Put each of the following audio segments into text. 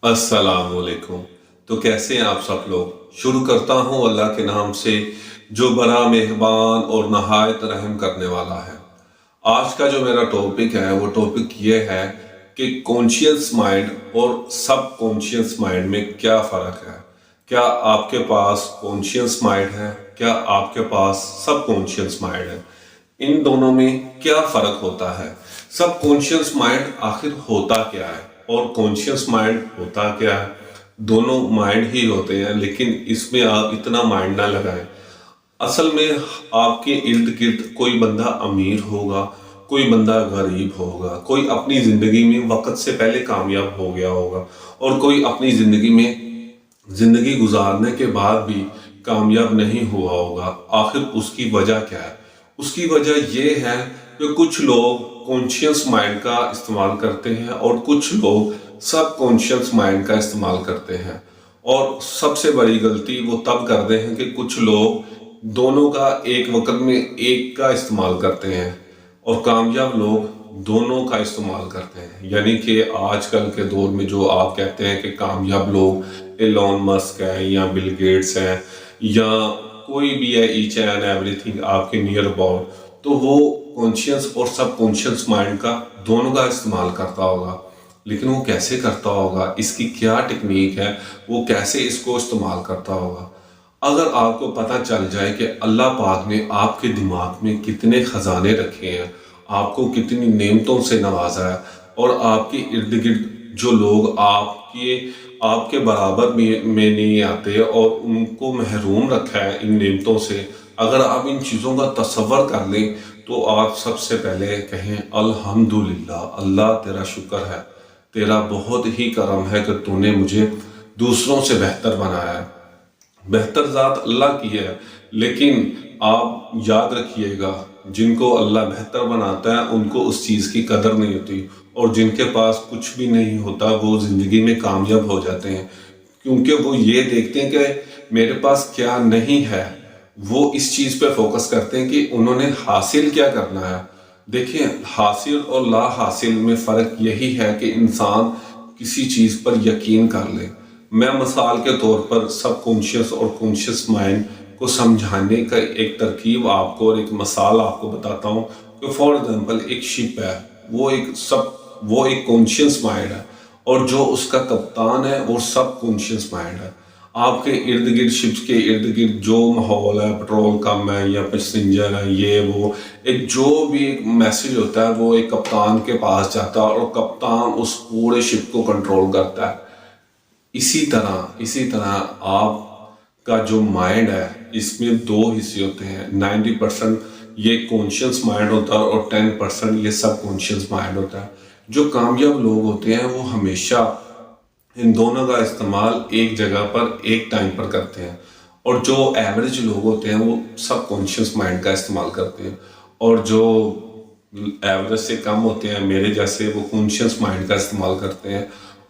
अस्सलाम वालेकुम। तो कैसे हैं आप सब लोग। शुरू करता हूँ अल्लाह के नाम से जो बड़ा मेहरबान और नहायत रहम करने वाला है। आज का जो मेरा टॉपिक है वो टॉपिक ये है कि कॉन्शियस माइंड और सब कॉन्शियस माइंड में क्या फ़र्क है। क्या आपके पास कॉन्शियस माइंड है, क्या आपके पास सब कॉन्शियस माइंड है, इन दोनों में क्या फ़र्क होता है। सब कॉन्शियस माइंड आखिर होता क्या है और कॉन्शियस माइंड होता क्या है। दोनों माइंड ही होते हैं, लेकिन इसमें आप इतना माइंड ना लगाएं। असल में आपके इर्द गिर्द कोई बंदा अमीर होगा, कोई बंदा गरीब होगा, कोई अपनी ज़िंदगी में वक्त से पहले कामयाब हो गया होगा और कोई अपनी ज़िंदगी में ज़िंदगी गुजारने के बाद भी कामयाब नहीं हुआ होगा। आखिर उसकी वजह क्या है। उसकी वजह ये है कि कुछ लोग कॉन्शियस माइंड का इस्तेमाल करते हैं और कुछ लोग सब कॉन्शियस माइंड का इस्तेमाल करते हैं। और सबसे बड़ी गलती वो तब करते हैं कि कुछ लोग दोनों का एक वक्त में एक का इस्तेमाल करते हैं और कामयाब लोग दोनों का इस्तेमाल करते हैं। यानी कि आजकल के दौर में जो आप कहते हैं कि कामयाब लोग एलोन मस्क है या बिल गेट्स है या कोई भी है, ईच एंड एवरीथिंग आपके नियर अबाउट, तो वो कॉन्शियस और सब कॉन्शियस माइंड का दोनों का इस्तेमाल करता होगा। लेकिन वो कैसे करता होगा, इसकी क्या टेक्निक है, वो कैसे इसको इस्तेमाल करता होगा। अगर आपको पता चल जाए कि अल्लाह पाक ने आपके दिमाग में कितने खजाने रखे हैं, आपको कितनी नेमतों से नवाजा है और आपके इर्द गिर्द जो लोग आपके बराबर में नहीं आते और उनको महरूम रखा है इन नेमतों से, अगर आप इन चीज़ों का तसव्वुर कर लें तो आप सबसे पहले कहें अल्हम्दुलिल्लाह, अल्लाह तेरा शुक्र है, तेरा बहुत ही करम है कि तूने मुझे दूसरों से बेहतर बनाया है। बेहतर ज़ात अल्लाह की है, लेकिन आप याद रखिएगा जिनको अल्लाह बेहतर बनाता है उनको उस चीज़ की कदर नहीं होती और जिनके पास कुछ भी नहीं होता वो ज़िंदगी में कामयाब हो जाते हैं, क्योंकि वो ये देखते हैं कि मेरे पास क्या नहीं है। वो इस चीज़ पे फोकस करते हैं कि उन्होंने हासिल क्या करना है। देखिए, हासिल और ला हासिल में फ़र्क यही है कि इंसान किसी चीज़ पर यकीन कर ले। मैं मिसाल के तौर पर सब कॉन्शियस और कॉन्शियस माइंड को समझाने का एक तरकीब आपको और एक मिसाल आपको बताता हूँ कि फॉर एग्जांपल एक शिप है, वो एक कॉन्शियस माइंड है और जो उसका कप्तान है वो सब कॉन्शियस माइंड है। आपके इर्द गिर्द, शिप्स के इर्द गिर्द जो माहौल है, पेट्रोल कम है या पैसेंजर है, ये वो एक जो भी एक मैसेज होता है वो एक कप्तान के पास जाता है और कप्तान उस पूरे शिप को कंट्रोल करता है। इसी तरह आपका जो माइंड है इसमें दो हिस्से होते हैं। 90% ये कॉन्शियस माइंड होता है और 10% ये सब कॉन्शियस माइंड होता है। जो कामयाब लोग होते हैं वो हमेशा इन दोनों का इस्तेमाल एक जगह पर एक टाइम पर करते हैं और जो एवरेज लोग होते हैं वो सब कॉन्शियस माइंड का इस्तेमाल करते हैं और जो एवरेज से कम होते हैं मेरे जैसे, वो कॉन्शियस माइंड का इस्तेमाल करते हैं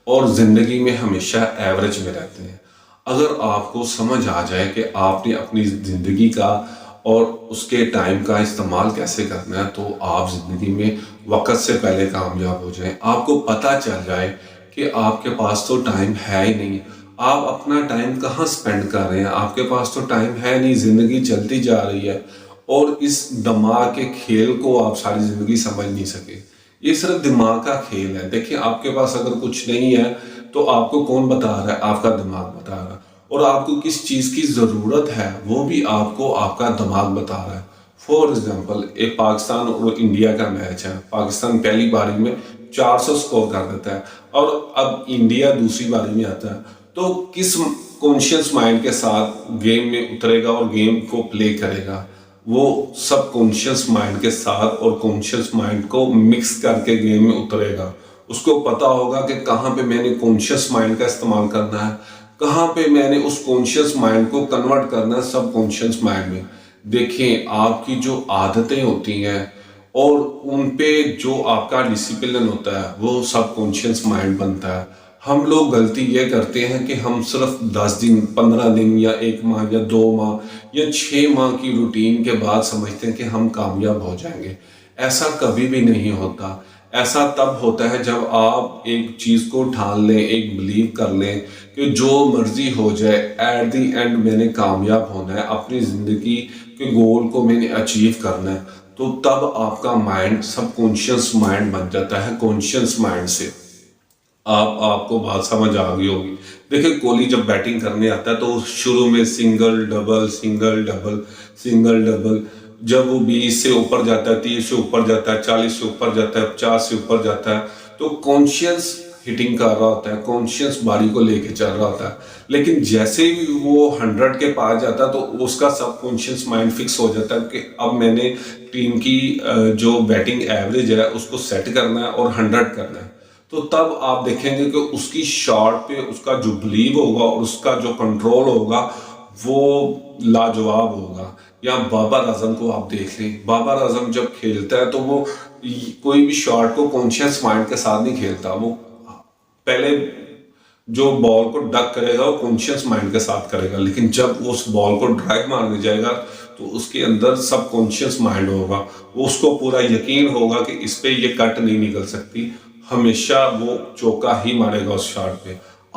और ज़िंदगी में हमेशा एवरेज में रहते हैं। अगर आपको समझ आ जाए कि आपने अपनी ज़िंदगी का और उसके टाइम का इस्तेमाल कैसे करना है तो आप ज़िंदगी में वक्त से पहले कामयाब हो जाएं। आपको पता चल जाए कि आपके पास तो टाइम है ही नहीं, आप अपना टाइम कहाँ स्पेंड कर रहे हैं, आपके पास तो टाइम है नहीं, ज़िंदगी चलती जा रही है और इस दिमाग के खेल को आप सारी ज़िंदगी समझ नहीं सके। ये सिर्फ दिमाग का खेल है। देखिए, आपके पास अगर कुछ नहीं है तो आपको कौन बता रहा है, आपका दिमाग बता रहा है और आपको किस चीज़ की ज़रूरत है वो भी आपको आपका दिमाग बता रहा है। फॉर एग्जांपल, एक पाकिस्तान और इंडिया का मैच है, पाकिस्तान पहली पारी में 400 स्कोर कर देता है और अब इंडिया दूसरी पारी में आता है, तो किस कॉन्शियस माइंड के साथ गेम में उतरेगा और गेम को प्ले करेगा। वो सब कॉन्शियस माइंड के साथ और कॉन्शियस माइंड को मिक्स करके गेम में उतरेगा। उसको पता होगा कि कहाँ पे मैंने कॉन्शियस माइंड का इस्तेमाल करना है, कहाँ पे मैंने उस कॉन्शियस माइंड को कन्वर्ट करना है सब कॉन्शियस माइंड में। देखें, आपकी जो आदतें होती हैं और उन पे जो आपका डिसिप्लिन होता है वो सब कॉन्शियस माइंड बनता है। हम लोग गलती ये करते हैं कि हम सिर्फ 10 दिन, 15 दिन या 1 माह या 2 माह या 6 माह की रूटीन के बाद समझते हैं कि हम कामयाब हो जाएंगे। ऐसा कभी भी नहीं होता। ایسا تب ہوتا ہے جب آپ ایک چیز کو ٹھان لیں، ایک بلیو کر لیں کہ جو مرضی ہو جائے ایٹ دی اینڈ میں نے کامیاب ہونا ہے، اپنی زندگی کے گول کو میں نے اچیو کرنا ہے، تو تب آپ کا مائنڈ سب کانشیس مائنڈ بن جاتا ہے کانشیس مائنڈ سے۔ آپ کو بات سمجھ آ گئی ہوگی۔ دیکھیں کوہلی جب بیٹنگ کرنے آتا ہے تو شروع میں single double single double single double, جب وہ 20 سے اوپر جاتا ہے، 30 سے اوپر جاتا ہے، 40 سے اوپر جاتا ہے، 50 سے اوپر جاتا ہے، تو کانشیس ہٹنگ کر رہا ہوتا ہے، کانشیس باڈی کو لے کے چل رہا ہوتا ہے۔ لیکن جیسے ہی وہ 100 کے پاس جاتا ہے تو اس کا سب کانشیس مائنڈ فکس ہو جاتا ہے کہ اب میں نے ٹیم کی جو بیٹنگ ایوریج ہے اس کو سیٹ کرنا ہے اور 100 کرنا ہے۔ تو تب آپ دیکھیں گے کہ اس کی شاٹ پہ اس کا جو بلیو ہوگا اور اس کا جو کنٹرول ہوگا وہ لاجواب ہوگا۔ یا بابر اعظم کو آپ دیکھ لیں، بابر اعظم جب کھیلتا ہے تو وہ کوئی بھی شاٹ کو کانشیس مائنڈ کے ساتھ نہیں کھیلتا، وہ پہلے جو بال کو ڈک کرے گا وہ کانشیس مائنڈ کے ساتھ کرے گا، لیکن جب اس بال کو ڈرائیو مارنے جائے گا تو اس کے اندر سب کانشیس مائنڈ ہوگا، وہ اس کو پورا یقین ہوگا کہ اس پہ یہ کٹ نہیں نکل سکتی، ہمیشہ وہ چوکا ہی مارے گا اس شاٹ پہ۔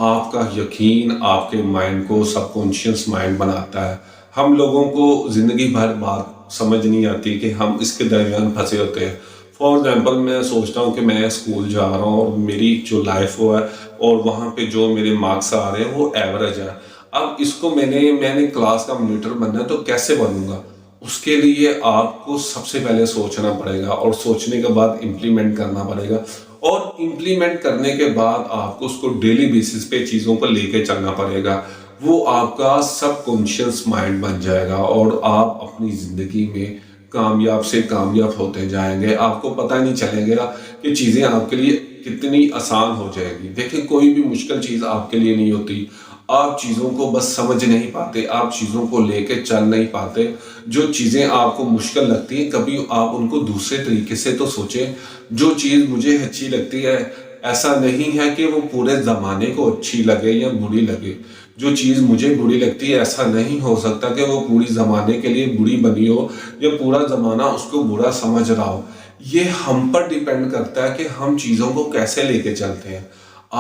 آپ کا یقین آپ کے مائنڈ کو سب کانشیس مائنڈ بناتا ہے۔ ہم لوگوں کو زندگی بھر بات سمجھ نہیں آتی کہ ہم اس کے درمیان پھنسے ہوتے ہیں۔ فار ایگزامپل میں سوچتا ہوں کہ میں اسکول جا رہا ہوں اور میری جو لائف ہوا ہے اور وہاں پہ جو میرے مارکس آ رہے ہیں وہ ایوریج ہے۔ اب اس کو میں نے کلاس کا مانیٹر بننا ہے تو کیسے بنوں گا؟ اس کے لیے آپ کو سب سے پہلے سوچنا پڑے گا اور سوچنے کے بعد امپلیمنٹ کرنا پڑے گا، اور امپلیمنٹ کرنے کے بعد آپ کو اس کو ڈیلی بیسس پہ چیزوں کو لے کے چلنا پڑے گا۔ وہ آپ کا سب کانشیس مائنڈ بن جائے گا اور آپ اپنی زندگی میں کامیاب سے کامیاب ہوتے جائیں گے۔ آپ کو پتہ نہیں چلے گا کہ چیزیں آپ کے لیے کتنی آسان ہو جائے گی۔ دیکھیں کوئی بھی مشکل چیز آپ کے لیے نہیں ہوتی، آپ چیزوں کو بس سمجھ نہیں پاتے، آپ چیزوں کو لے کے چل نہیں پاتے۔ جو چیزیں آپ کو مشکل لگتی ہیں کبھی آپ ان کو دوسرے طریقے سے تو سوچیں۔ جو چیز مجھے اچھی لگتی ہے ایسا نہیں ہے کہ وہ پورے زمانے کو اچھی لگے یا بری لگے، جو چیز مجھے بری لگتی ہے ایسا نہیں ہو سکتا کہ وہ پوری زمانے کے لیے بری بنی ہو یا پورا زمانہ اس کو برا سمجھ رہا ہو۔ یہ ہم پر ڈیپینڈ کرتا ہے کہ ہم چیزوں کو کیسے لے کے چلتے ہیں۔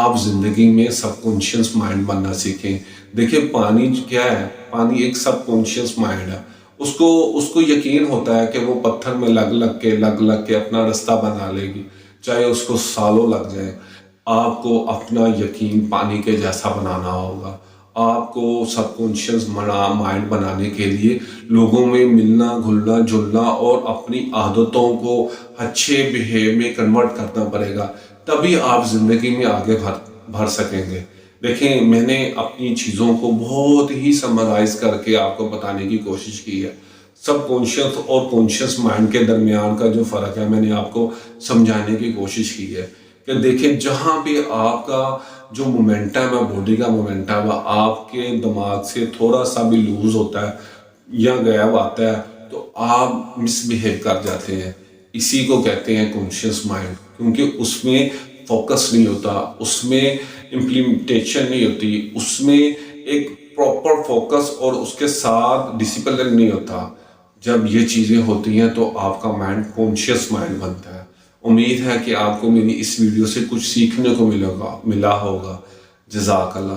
آپ زندگی میں سب کانشیس مائنڈ بننا سیکھیں۔ دیکھیں پانی کیا ہے؟ پانی ایک سب کانشیس مائنڈ ہے۔ اس کو یقین ہوتا ہے کہ وہ پتھر میں لگ لگ کے اپنا رستہ بنا لے گی، چاہے اس کو سالوں لگ جائے۔ آپ کو اپنا یقین پانی کے جیسا بنانا ہوگا۔ آپ کو سب کانشیس مائنڈ بنانے کے لیے لوگوں میں ملنا گھلنا جلنا اور اپنی عادتوں کو اچھے بیہیو میں کنورٹ کرنا پڑے گا، تبھی آپ زندگی میں آگے بڑھ سکیں گے۔ دیکھیں میں نے اپنی چیزوں کو بہت ہی سمرائز کر کے آپ کو بتانے کی کوشش کی ہے۔ سب کانشیس اور کانشیس مائنڈ کے درمیان کا جو فرق ہے میں نے آپ کو سمجھانے کی کوشش کی ہے کہ دیکھیں جہاں بھی آپ کا جو مومنٹم ہے، باڈی کا مومنٹم ہے، آپ کے دماغ سے تھوڑا سا بھی لوز ہوتا ہے یا غائب آتا ہے تو آپ مس بیہیو کر جاتے ہیں۔ اسی کو کہتے ہیں کانشیس مائنڈ، کیونکہ اس میں فوکس نہیں ہوتا، اس میں امپلیمنٹیشن نہیں ہوتی، اس میں ایک پراپر فوکس اور اس کے ساتھ ڈسپلن نہیں ہوتا۔ جب یہ چیزیں ہوتی ہیں تو آپ کا مائنڈ کانشیس مائنڈ بنتا ہے۔ امید ہے کہ آپ کو میری اس ویڈیو سے کچھ سیکھنے کو ملا ہوگا۔ جزاک اللہ۔